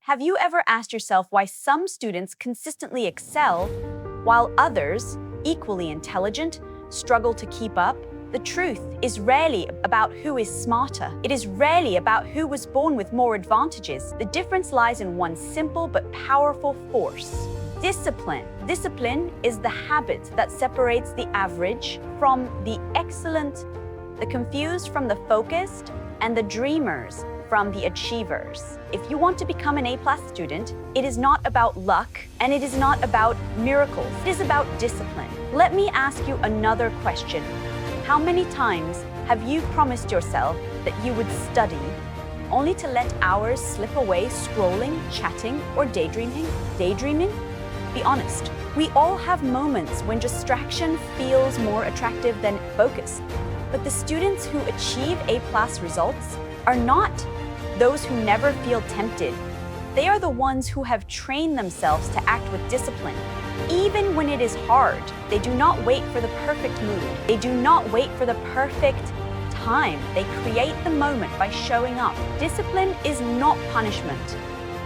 Have you ever asked yourself why some students consistently excel while others, equally intelligent, struggle to keep up? The truth is rarely about who is smarter. It is rarely about who was born with more advantages. The difference lies in one simple but powerful force: discipline. Discipline is the habit that separates the average from the excellent, the confused from the focused, and the dreamers from the achievers. If you want to become an A+ student, it is not about luck and it is not about miracles. It is about discipline. Let me ask you another question. How many times have you promised yourself that you would study only to let hours slip away scrolling, chatting, or daydreaming? Be honest. We all have moments when distraction feels more attractive than focus. But the students who achieve A+ results are not those who never feel tempted. They are the ones who have trained themselves to act with discipline. Even when it is hard, they do not wait for the perfect mood. They do not wait for the perfect time. They create the moment by showing up. Discipline is not punishment.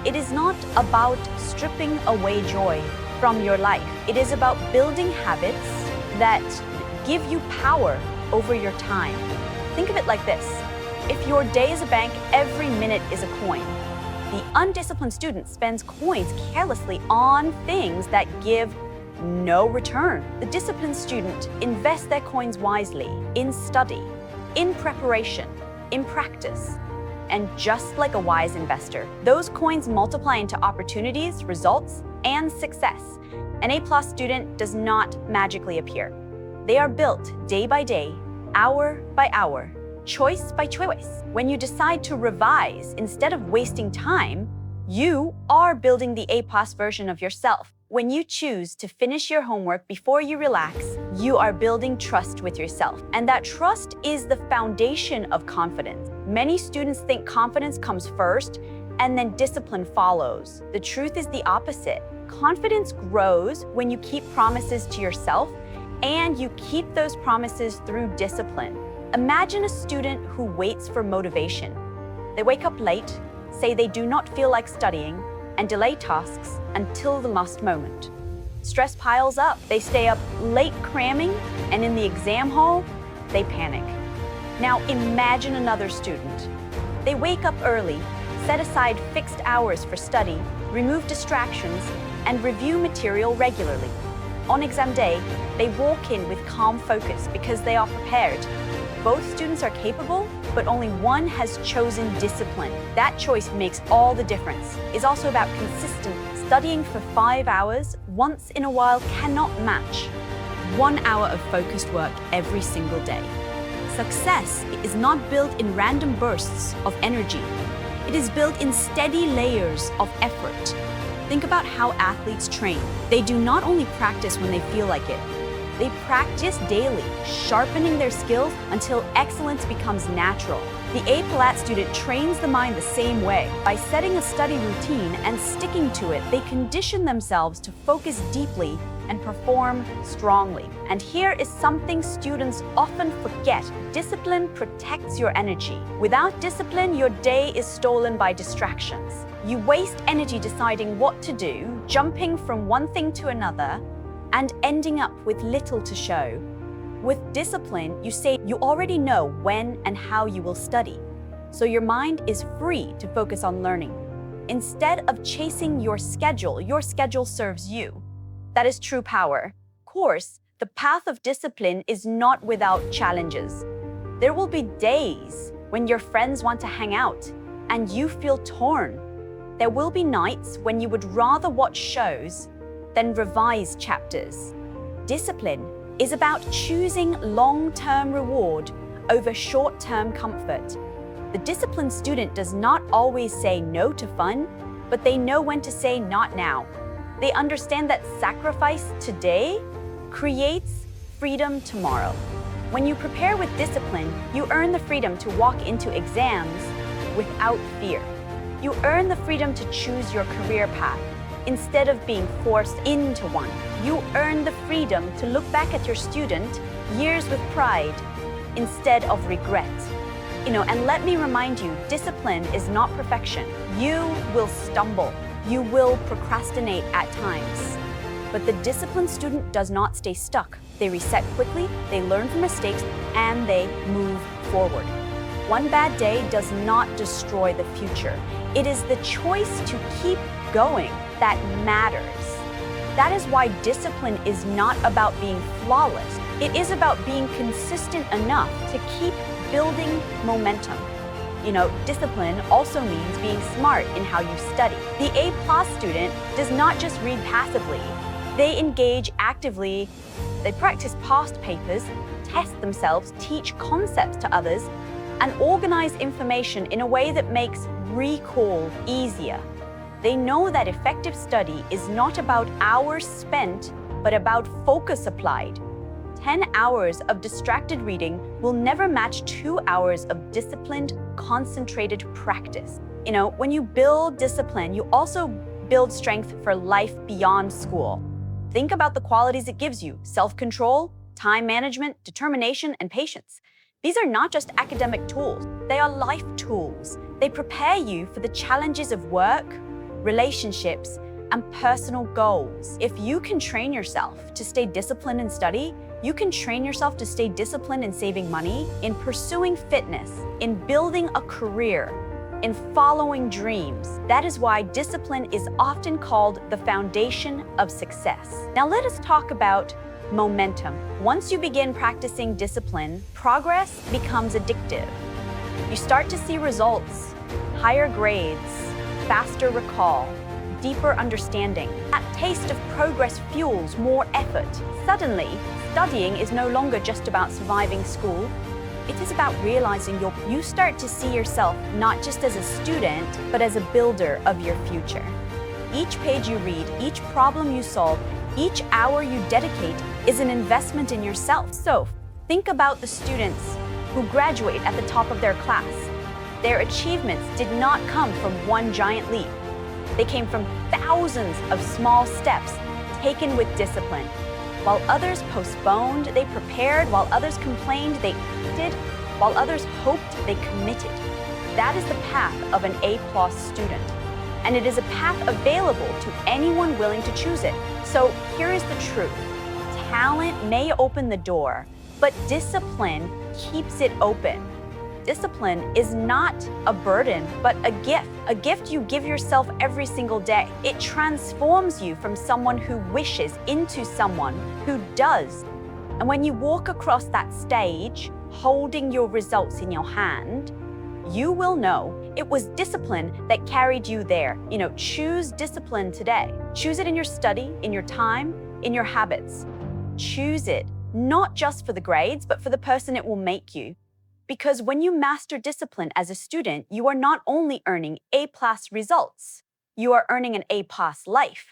It is not about stripping away joy from your life. It is about building habits that give you power over your time. Think of it like this. If your day is a bank, every minute is a coin. The undisciplined student spends coins carelessly on things that give no return. The disciplined student invests their coins wisely in study, in preparation, in practice. And just like a wise investor, those coins multiply into opportunities, results, and success. An A+ student does not magically appear. They are built day by day, hour by hour, choice by choice. When you decide to revise instead of wasting time, you are building the A+ version of yourself. When you choose to finish your homework before you relax, you are building trust with yourself. And that trust is the foundation of confidence. Many students think confidence comes first and then discipline follows. The truth is the opposite. Confidence grows when you keep promises to yourself and you keep those promises through discipline. Imagine a student who waits for motivation. They wake up late, say they do not feel like studying, and delay tasks until the last moment. Stress piles up. They stay up late cramming, and in the exam hall, they panic. Now imagine another student. They wake up early, set aside fixed hours for study, remove distractions, and review material regularly. On exam day, they walk in with calm focus because they are prepared. Both students are capable, but only one has chosen discipline. That choice makes all the difference. It's also about consistent. Studying for 5 hours once in a while cannot match 1 hour of focused work every single day. Success is not built in random bursts of energy. It is built in steady layers of effort. Think about how athletes train. They do not only practice when they feel like it. They practice daily, sharpening their skills until excellence becomes natural. The A+ student trains the mind the same way. By setting a study routine and sticking to it, they condition themselves to focus deeply and perform strongly. And here is something students often forget. Discipline protects your energy. Without discipline, your day is stolen by distractions. You waste energy deciding what to do, jumping from one thing to another, and ending up with little to show. With discipline, you say you already know when and how you will study, so your mind is free to focus on learning. Instead of chasing your schedule serves you. That is true power. Of course, the path of discipline is not without challenges. There will be days when your friends want to hang out and you feel torn. There will be nights when you would rather watch shows than revise chapters. Discipline is about choosing long-term reward over short-term comfort. The disciplined student does not always say no to fun, but they know when to say not now. They understand that sacrifice today creates freedom tomorrow. When you prepare with discipline, you earn the freedom to walk into exams without fear. You earn the freedom to choose your career path instead of being forced into one. You earn the freedom to look back at your student years with pride instead of regret. And let me remind you, discipline is not perfection. You will stumble. You will procrastinate at times. But the disciplined student does not stay stuck. They reset quickly, they learn from mistakes, and they move forward. One bad day does not destroy the future. It is the choice to keep going that matters. That is why discipline is not about being flawless. It is about being consistent enough to keep building momentum. Discipline also means being smart in how you study. The A+ student does not just read passively. They engage actively. They practice past papers, test themselves, teach concepts to others, and organize information in a way that makes recall easier. They know that effective study is not about hours spent, but about focus applied. 10 hours of distracted reading will never match 2 hours of disciplined, concentrated practice. When you build discipline, you also build strength for life beyond school. Think about the qualities it gives you: self-control, time management, determination, and patience. These are not just academic tools, they are life tools. They prepare you for the challenges of work, relationships, and personal goals. If you can train yourself to stay disciplined in study, you can train yourself to stay disciplined in saving money, in pursuing fitness, in building a career, in following dreams. That is why discipline is often called the foundation of success. Now let us talk about momentum. Once you begin practicing discipline, progress becomes addictive. You start to see results, higher grades, faster recall, deeper understanding. That taste of progress fuels more effort. Suddenly, studying is no longer just about surviving school. It is about realizing you start to see yourself not just as a student, but as a builder of your future. Each page you read, each problem you solve, each hour you dedicate is an investment in yourself. So, think about the students who graduate at the top of their class. Their achievements did not come from one giant leap. They came from thousands of small steps taken with discipline. While others postponed, they prepared. While others complained, they acted. While others hoped, they committed. That is the path of an A+ student. And it is a path available to anyone willing to choose it. So here is the truth. Talent may open the door, but discipline keeps it open. Discipline is not a burden, but a gift you give yourself every single day. It transforms you from someone who wishes into someone who does. And when you walk across that stage, holding your results in your hand, you will know it was discipline that carried you there. Choose discipline today. Choose it in your study, in your time, in your habits. Choose it, not just for the grades, but for the person it will make you. Because when you master discipline as a student, you are not only earning A+ results, you are earning an A+ life.